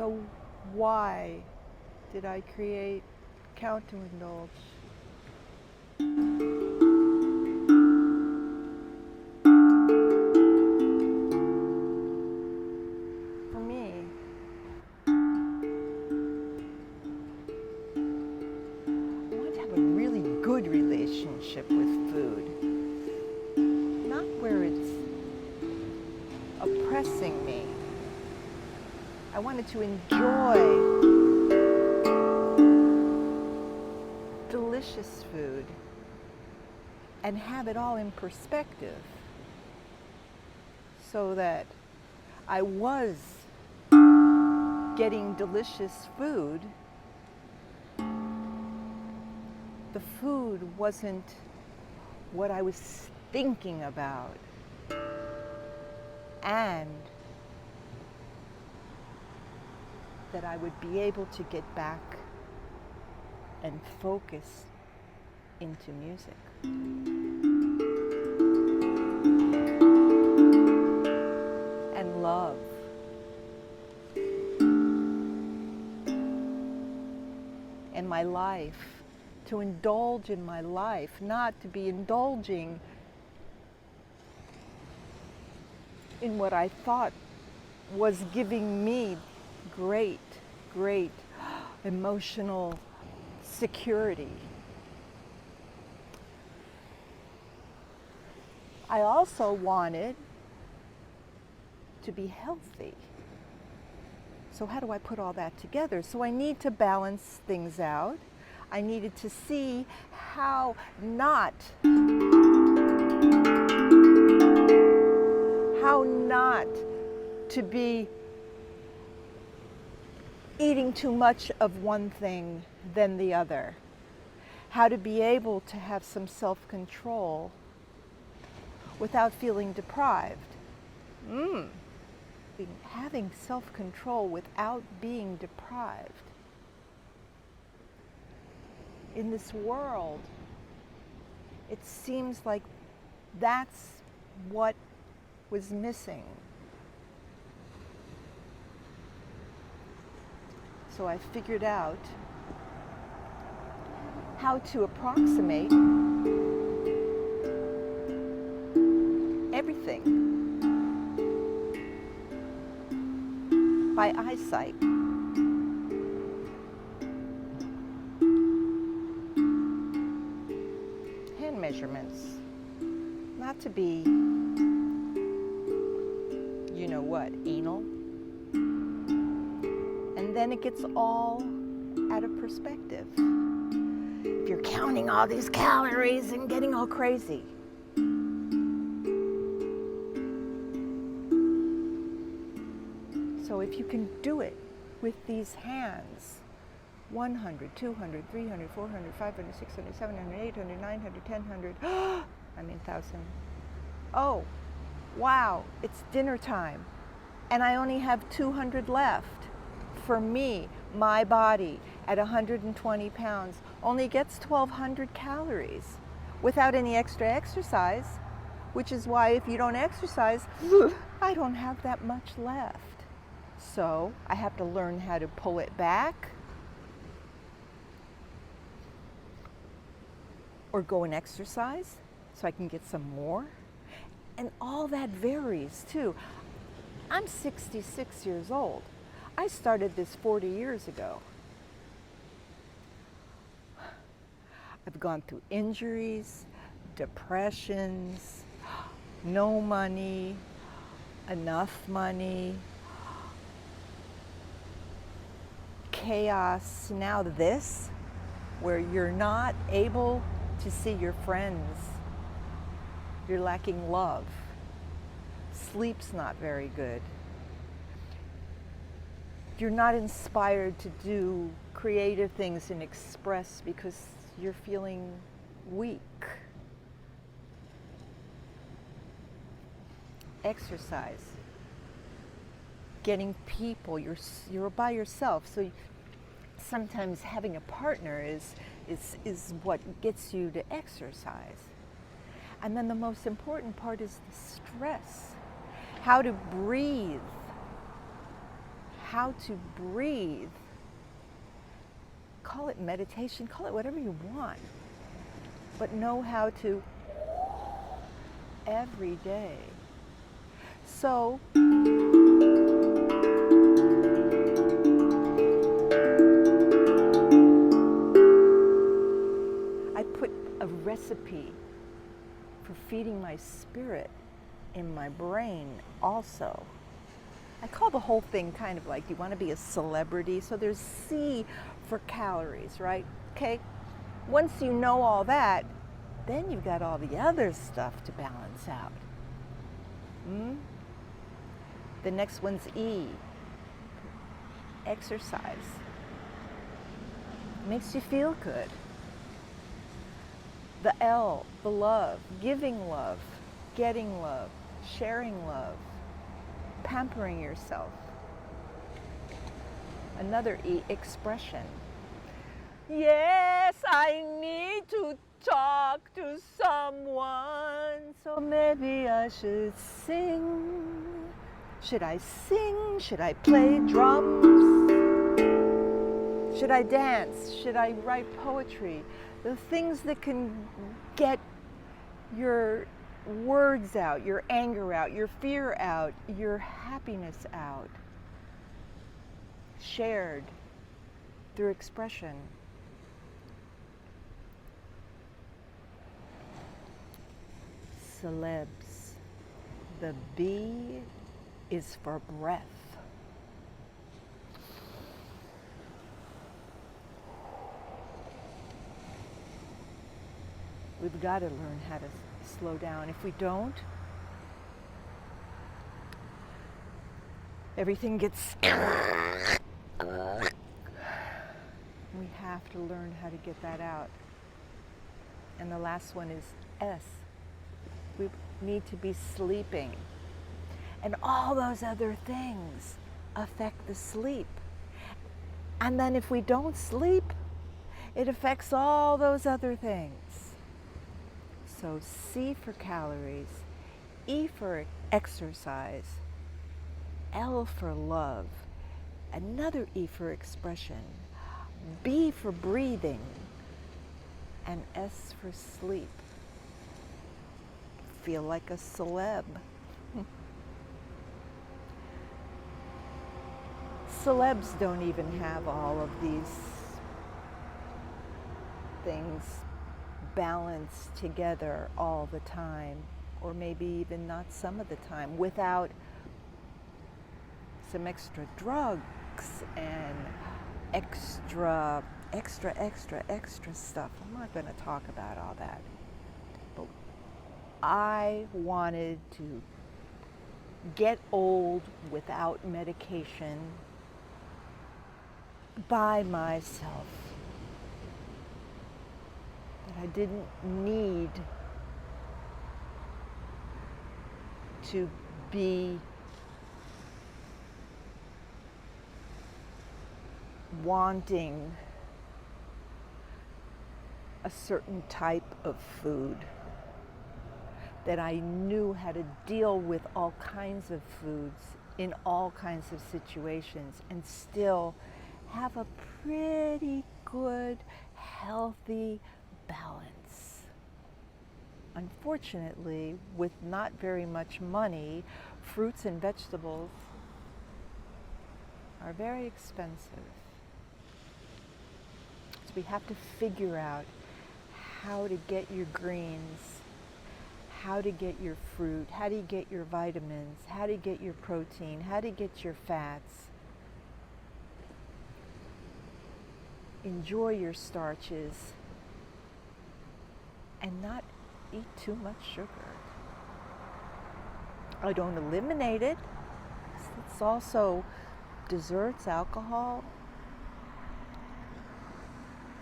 So why did I create Count to Indulge? For me, I want to have a really good relationship with food. Not where it's oppressing me. I wanted to enjoy delicious food and have it all in perspective so that I was getting delicious food. The food wasn't what I was thinking about. And that I would be able to get back and focus into music. And love. And my life. To indulge in my life, not to be indulging in what I thought was giving me great emotional security. I also wanted to be healthy. So how do I put all that together? So I need to balance things out. I needed to see how not to be eating too much of one thing than the other. How to be able to have some self-control without feeling deprived. Having self-control without being deprived. In this world, it seems like that's what was missing. So I figured out how to approximate everything by eyesight. Hand measurements. Not to be, you know what, anal. And then it gets all out of perspective. If you're counting all these calories and getting all crazy. So if you can do it with these hands, 100, 200, 300, 400, 500, 600, 700, 800, 900, 1000, 1,000. Oh, wow, it's dinner time. And I only have 200 left. For me, my body at 120 pounds only gets 1,200 calories without any extra exercise, which is why if you don't exercise, I don't have that much left. So I have to learn how to pull it back or go and exercise so I can get some more. And all that varies too. I'm 66 years old. I started this 40 years ago. I've gone through injuries, depressions, no money, enough money, chaos. Now this, where you're not able to see your friends. You're lacking love. Sleep's not very good. You're not inspired to do creative things and express because you're feeling weak. Exercise. Getting people, you're by yourself. So sometimes having a partner is what gets you to exercise. And then the most important part is the stress. How to breathe. how to breathe. Call it meditation, call it whatever you want, but know how to every day. So I put a recipe for feeding my spirit in my brain also. I call the whole thing kind of like, you want to be a celebrity? So there's C for calories, right? Okay, once you know all that, then you've got all the other stuff to balance out. The next one's E, exercise. Makes you feel good. The L, the love, giving love, getting love, sharing love, pampering yourself. Another E, expression. Yes, I need to talk to someone, so maybe I should sing. Should I sing? Should I play drums? Should I dance? Should I write poetry? The things that can get your words out, your anger out, your fear out, your happiness out, shared through expression. Celebs. The B is for breath. We've got to learn how to slow down. If we don't, everything gets... We have to learn how to get that out. And the last one is S. We need to be sleeping. And all those other things affect the sleep. And then if we don't sleep, it affects all those other things. So C for calories, E for exercise, L for love, another E for expression, B for breathing, and S for sleep. Feel like a celeb. Celebs don't even have all of these things balanced together all the time, or maybe even not some of the time, without some extra drugs and extra stuff. I'm not going to talk about all that. But I wanted to get old without medication by myself. That I didn't need to be wanting a certain type of food. That I knew how to deal with all kinds of foods in all kinds of situations and still have a pretty good, healthy balance. Unfortunately, with not very much money, fruits and vegetables are very expensive. So we have to figure out how to get your greens, how to get your fruit, how to get your vitamins, how to get your protein, how to get your fats. Enjoy your starches and not eat too much sugar. I don't eliminate it. It's also desserts, alcohol,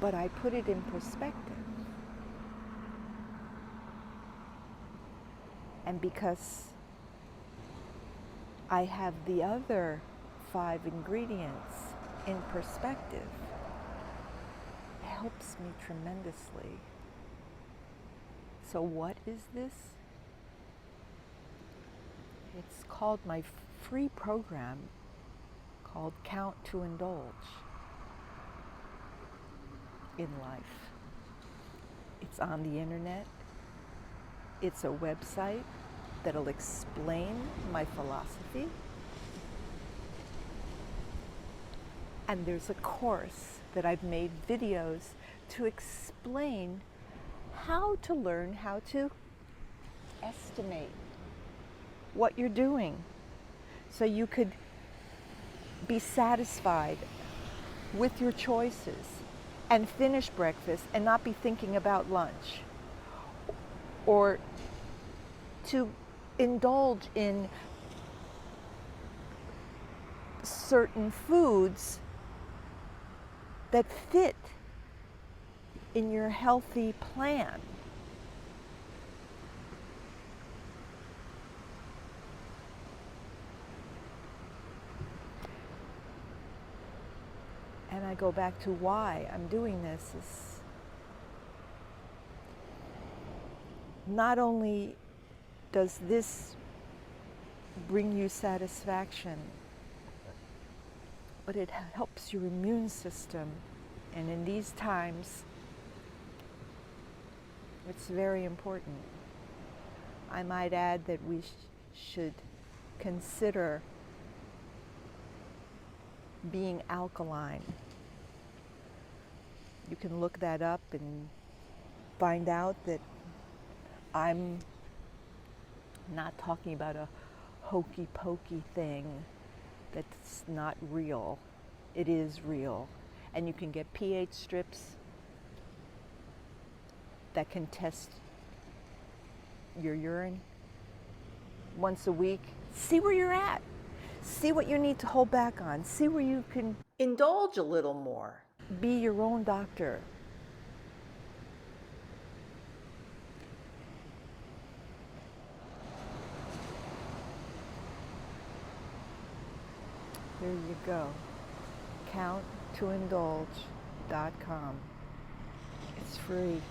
but I put it in perspective. And because I have the other 5 ingredients in perspective, it helps me tremendously. So what is this? It's called my free program called Count2indulge in life. It's on the internet. It's a website that'll explain my philosophy. And there's a course that I've made videos to explain how to learn how to estimate what you're doing so you could be satisfied with your choices and finish breakfast and not be thinking about lunch, or to indulge in certain foods that fit in your healthy plan. And I go back to why I'm doing this. Is not only does this bring you satisfaction, but it helps your immune system. And in these times, it's very important. I might add that we should consider being alkaline. You can look that up and find out that I'm not talking about a hokey pokey thing that's not real. It is real. And you can get pH strips that can test your urine once a week. See where you're at. See what you need to hold back on. See where you can indulge a little more. Be your own doctor. There you go. Count2indulge.com. It's free.